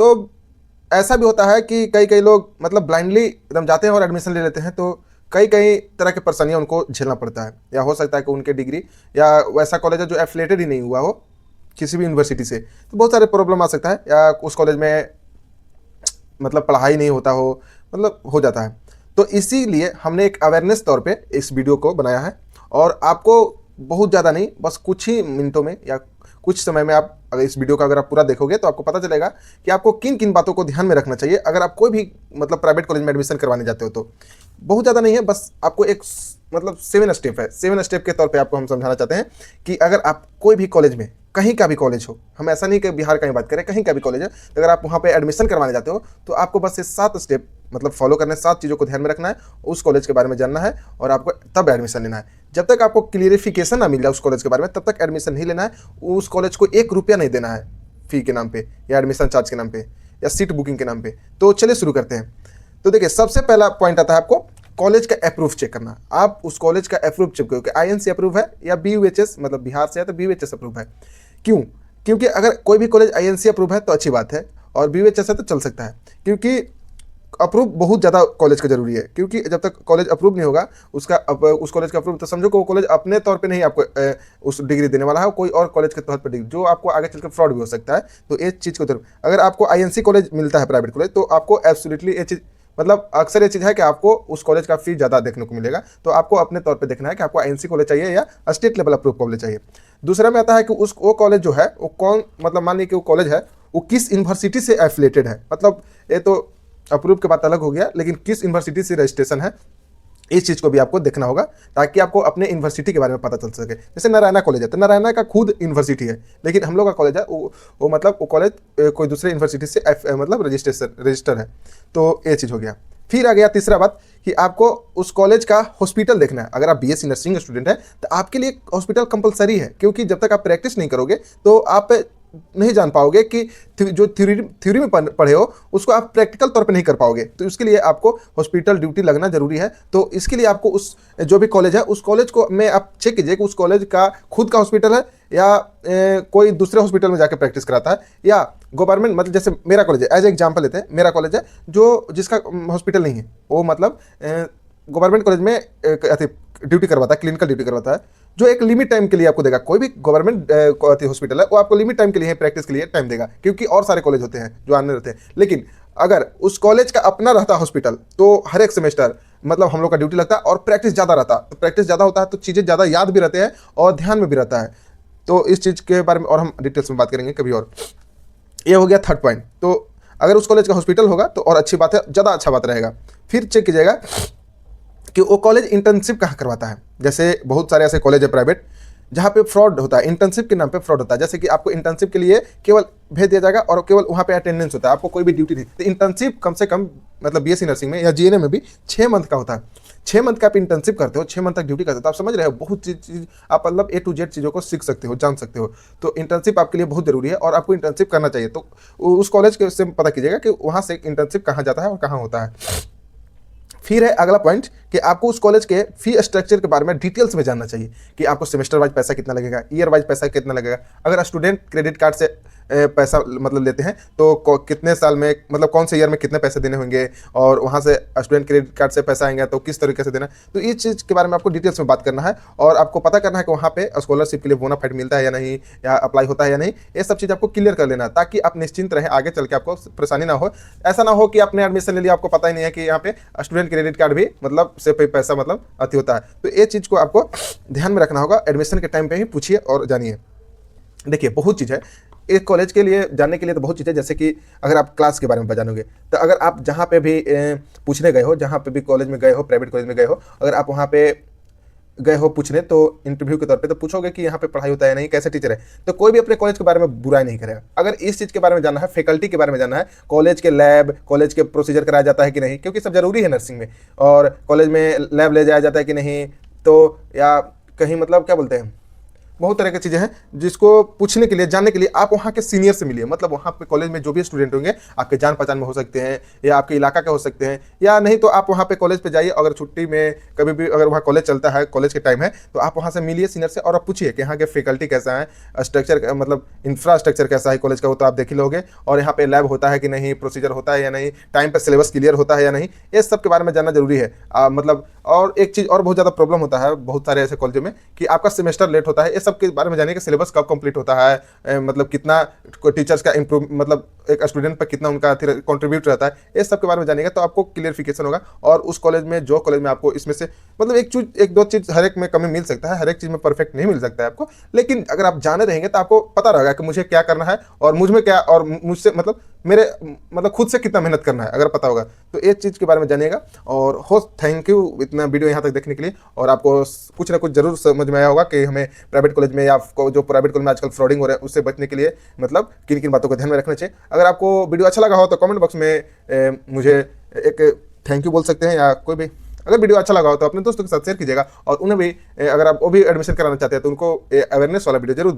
तो ऐसा भी होता है कि कई कई लोग मतलब ब्लाइंडली एकदम जाते हैं और एडमिशन ले लेते हैं, तो कई कई तरह की परेशानियां उनको झेलना पड़ता है। या हो सकता है कि उनके डिग्री या वैसा कॉलेज है जो एफिलेटेड ही नहीं हुआ हो किसी भी यूनिवर्सिटी से, तो बहुत सारे प्रॉब्लम आ सकता है। या उस कॉलेज में मतलब पढ़ाई नहीं होता हो, मतलब हो जाता है। तो इसीलिए हमने एक अवेयरनेस तौर पे इस वीडियो को बनाया है, और आपको बहुत ज़्यादा नहीं, बस कुछ ही मिनटों में या कुछ समय में आप अगर इस वीडियो का अगर आप पूरा देखोगे तो आपको पता चलेगा कि आपको किन किन बातों को ध्यान में रखना चाहिए अगर आप कोई भी मतलब प्राइवेट कॉलेज में एडमिशन करवाने जाते हो। तो बहुत ज़्यादा नहीं है, बस आपको एक मतलब 7 स्टेप है। 7 स्टेप के तौर पे आपको हम समझाना चाहते हैं कि अगर आप कोई भी कॉलेज में, कहीं का भी कॉलेज हो, हम ऐसा नहीं कि बिहार का ही बात करें, कहीं का भी कॉलेज है, तो अगर आप वहाँ पे एडमिशन करवाने जाते हो तो आपको बस ये 7 स्टेप मतलब फॉलो करना है। 7 चीज़ों को ध्यान में रखना है, उस कॉलेज के बारे में जानना है, और आपको तब एडमिशन लेना है। जब तक आपको क्लियरिफिकेशन ना मिल जाए उस कॉलेज के बारे में, तब तक एडमिशन नहीं लेना है। उस कॉलेज को 1 रुपया नहीं देना है फ़ी के नाम पे, या एडमिशन चार्ज के नाम पे, या सीट बुकिंग के नाम पे। तो चलिए शुरू करते हैं। तो देखिए, सबसे पहला पॉइंट आता है आपको कॉलेज का अप्रूव चेक करना। आप उस कॉलेज का अप्रूव चेक करो कि आईएनसी अप्रूव है या बीयूएचएस, मतलब बिहार से है तो बीयूएचएस अप्रूव है। क्यों? क्योंकि अगर कोई भी कॉलेज आईएनसी अप्रूव है तो अच्छी बात है, और बीयूएचएस है तो चल सकता है। क्योंकि अप्रूव बहुत ज़्यादा कॉलेज का जरूरी है, क्योंकि जब तक कॉलेज अप्रूव नहीं होगा उस कॉलेज का अप्रूव, तो समझो कि वो कॉलेज अपने तौर पे नहीं आपको उस डिग्री देने वाला है, कोई और कॉलेज के तौर पर डिग्री, जो आपको आगे चलकर फ्रॉड भी हो सकता है। तो ये चीज़ को जरूर, अगर आपको आईएनसी कॉलेज मिलता है प्राइवेट कॉलेज, तो आपको एब्सोल्युटली ये चीज़, मतलब अक्सर ये चीज़ है कि आपको उस कॉलेज का फीस ज़्यादा देखने को मिलेगा। तो आपको अपने तौर पे देखना है कि आपको आईएनसी कॉलेज चाहिए या स्टेट लेवल अप्रूव कॉलेज चाहिए। दूसरा में आता है कि वो कॉलेज जो है वो कौन, मतलब मान लीजिए कि वो कॉलेज है वो किस यूनिवर्सिटी से एफिलेटेड है। मतलब ये तो अप्रूव के बात अलग हो गया, लेकिन किस यूनिवर्सिटी से रजिस्ट्रेशन है, इस चीज़ को भी आपको देखना होगा, ताकि आपको अपने यूनिवर्सिटी के बारे में पता चल सके। जैसे नारायणा कॉलेज है, तो नारायणा का खुद यूनिवर्सिटी है, लेकिन हम लोग का कॉलेज है वो मतलब वो कॉलेज कोई दूसरे यूनिवर्सिटी से मतलब रजिस्टर है। तो ये चीज़ हो गया। फिर आ गया तीसरा बात कि आपको उस कॉलेज का हॉस्पिटल देखना है। अगर आप बीएससी नर्सिंग स्टूडेंट है तो आपके लिए हॉस्पिटल कंपलसरी है, क्योंकि जब तक आप प्रैक्टिस नहीं करोगे तो आप नहीं जान पाओगे कि जो थ्योरी में पढ़े हो उसको आप प्रैक्टिकल तौर पे नहीं कर पाओगे। तो इसके लिए आपको हॉस्पिटल ड्यूटी लगना जरूरी है। तो इसके लिए आपको उस जो भी कॉलेज है उस कॉलेज को में आप चेक कीजिए कि उस कॉलेज का खुद का हॉस्पिटल है या कोई दूसरे हॉस्पिटल में जाकर प्रैक्टिस कराता है, या गवर्नमेंट, मतलब जैसे मेरा कॉलेज है, एज एग्जाम्पल लेते हैं, मेरा कॉलेज है जो जिसका हॉस्पिटल नहीं है, वो मतलब गवर्नमेंट कॉलेज में ड्यूटी करवाता है, क्लिनिकल ड्यूटी करवाता है, जो एक लिमिट टाइम के लिए आपको देगा। कोई भी गवर्नमेंट हॉस्पिटल है वो आपको लिमिट टाइम के लिए प्रैक्टिस के लिए टाइम देगा, क्योंकि और सारे कॉलेज होते हैं जो आने रहते हैं। लेकिन अगर उस कॉलेज का अपना रहता हॉस्पिटल, तो हर एक सेमेस्टर मतलब हम लोग का ड्यूटी लगता है और प्रैक्टिस ज़्यादा रहता, तो प्रैक्टिस ज़्यादा होता है तो चीज़ें ज़्यादा याद भी रहते हैं और ध्यान में भी रहता है। तो इस चीज़ के बारे में और हम डिटेल्स में बात करेंगे कभी और। ये हो गया थर्ड पॉइंट। तो अगर उस कॉलेज का हॉस्पिटल होगा तो और अच्छी बात है, ज़्यादा अच्छा बात रहेगा। फिर चेक कीजिएगा कि वो कॉलेज इंटर्नशिप कहाँ करवाता है। जैसे बहुत सारे ऐसे कॉलेज है प्राइवेट जहाँ पे फ्रॉड होता है, इंटर्नशिप के नाम पे फ्रॉड होता है। जैसे कि आपको इंटर्नशिप के लिए केवल भेज दिया जाएगा और केवल वहाँ पे अटेंडेंस होता है, आपको कोई भी ड्यूटी नहीं। तो इंटर्नशिप कम से कम मतलब बीएससी नर्सिंग में या जीएनएम में भी 6 मंथ का होता है। 6 मंथ का आप इंटर्नशिप करते हो, 6 मंथ तक ड्यूटी करते हो, तो आप समझ रहे हो बहुत चीज़ आप मतलब A to Z चीज़ों को सीख सकते हो, जान सकते हो। तो इंटर्नशिप आपके लिए बहुत जरूरी है और आपको इंटर्नशिप करना चाहिए। तो उस कॉलेज के से पता कीजिएगा कि वहाँ से इंटर्नशिप कहाँ जाता है और कहाँ होता है। फिर है अगला पॉइंट कि आपको उस कॉलेज के फी स्ट्रक्चर के बारे में डिटेल्स में जानना चाहिए कि आपको सेमेस्टर वाइज पैसा कितना लगेगा, ईयर वाइज पैसा कितना लगेगा। अगर स्टूडेंट क्रेडिट कार्ड से पैसा मतलब लेते हैं तो कितने साल में, मतलब कौन से ईयर में कितने पैसे देने होंगे, और वहाँ से स्टूडेंट क्रेडिट कार्ड से पैसा आएंगे तो किस तरीके से देना। तो इस चीज़ के बारे में आपको डिटेल्स में बात करना है, और आपको पता करना है कि वहाँ पे स्कॉलरशिप के लिए बोनाफाइड मिलता है या नहीं, या अप्लाई होता है या नहीं। ये सब चीज़ आपको क्लियर कर लेना है, ताकि आप निश्चिंत रहें, आगे चल के आपको परेशानी ना हो। ऐसा ना हो कि आपने एडमिशन ले लिया, आपको पता ही नहीं है कि यहाँ पे स्टूडेंट क्रेडिट कार्ड भी मतलब से पैसा मतलब अति होता है। तो ये चीज़ को आपको ध्यान में रखना होगा। एडमिशन के टाइम पे ही पूछिए और जानिए। देखिए, बहुत चीज़ है एक कॉलेज के लिए जानने के लिए, तो बहुत चीज़ है। जैसे कि अगर आप क्लास के बारे में जानोगे, तो अगर आप जहाँ पे भी पूछने गए हो, जहाँ पे भी कॉलेज में गए हो, प्राइवेट कॉलेज में गए हो, अगर आप वहाँ पे गए हो पूछने, तो इंटरव्यू के तौर पे तो पूछोगे कि यहाँ पे पढ़ाई होता है नहीं, कैसे टीचर है। तो कोई भी अपने कॉलेज के बारे में बुराई नहीं करेगा। अगर इस चीज़ के बारे में जानना है, फैकल्टी के बारे में जानना है, कॉलेज के लैब, कॉलेज के प्रोसीजर कराया जाता है कि नहीं, क्योंकि सब जरूरी है नर्सिंग में, और कॉलेज में लैब ले जाया जाता है कि नहीं, तो या कहीं मतलब क्या बोलते हैं, बहुत तरह की चीज़ें हैं जिसको पूछने के लिए, जानने के लिए आप वहाँ के सीनियर से मिलिए। मतलब वहाँ पे कॉलेज में जो भी स्टूडेंट होंगे आपके जान पहचान में हो सकते हैं या आपके इलाका के हो सकते हैं, या नहीं तो आप वहाँ पे कॉलेज पे जाइए। अगर छुट्टी में कभी भी अगर वहाँ कॉलेज चलता है, कॉलेज के टाइम है, तो आप वहाँ से मिलिए सीनियर से और आप पूछिए कि यहाँ के फैकल्टी कैसा है, स्ट्रक्चर मतलब इंफ्रास्ट्रक्चर कैसा है कॉलेज का, वो तो आप देख ही लोगे। और यहाँ पे लैब होता है कि नहीं, प्रोसीजर होता है या नहीं, टाइम पर सिलेबस क्लियर होता है या नहीं, ये सब के बारे में जानना जरूरी है। मतलब और एक चीज़ और बहुत ज़्यादा प्रॉब्लम होता है बहुत सारे ऐसे कॉलेजों में कि आपका सेमेस्टर लेट होता है। ये सब के बारे में जानिए कि सिलेबस कब कंप्लीट होता है, मतलब कितना टीचर्स का इम्प्रूव, मतलब एक स्टूडेंट पर कितना उनका कंट्रीब्यूट रहता है, ये सब के बारे में जानिएगा तो आपको क्लियरिफिकेशन होगा। और उस कॉलेज में, जो कॉलेज में आपको इसमें से मतलब एक दो चीज़ हर एक में कमी मिल सकता है, हर एक चीज़ में परफेक्ट नहीं मिल सकता है आपको, लेकिन अगर आप जाने रहेंगे तो आपको पता रहेगा कि मुझे क्या करना है और मुझ में क्या, और मुझसे मतलब मेरे मतलब खुद से कितना मेहनत करना है, अगर पता होगा तो ये चीज़ के बारे में जानिएगा। और हो, थैंक यू इतना वीडियो यहाँ तक देखने के लिए। और आपको कुछ ना कुछ जरूर समझ में आया होगा कि हमें प्राइवेट कॉलेज में या जो प्राइवेट कॉलेज में आजकल फ्रॉडिंग हो रहा है उससे बचने के लिए मतलब किन किन बातों को ध्यान में रखना चाहिए। अगर आपको वीडियो अच्छा लगा हो तो कमेंट बॉक्स में मुझे एक थैंक यू बोल सकते हैं, या कोई भी अगर वीडियो अच्छा लगा हो तो अपने दोस्तों के साथ शेयर कीजिएगा। और उन्हें भी अगर आप वो भी एडमिशन कराना चाहते हैं तो उनको अवेयरनेस वाला वीडियो जरूर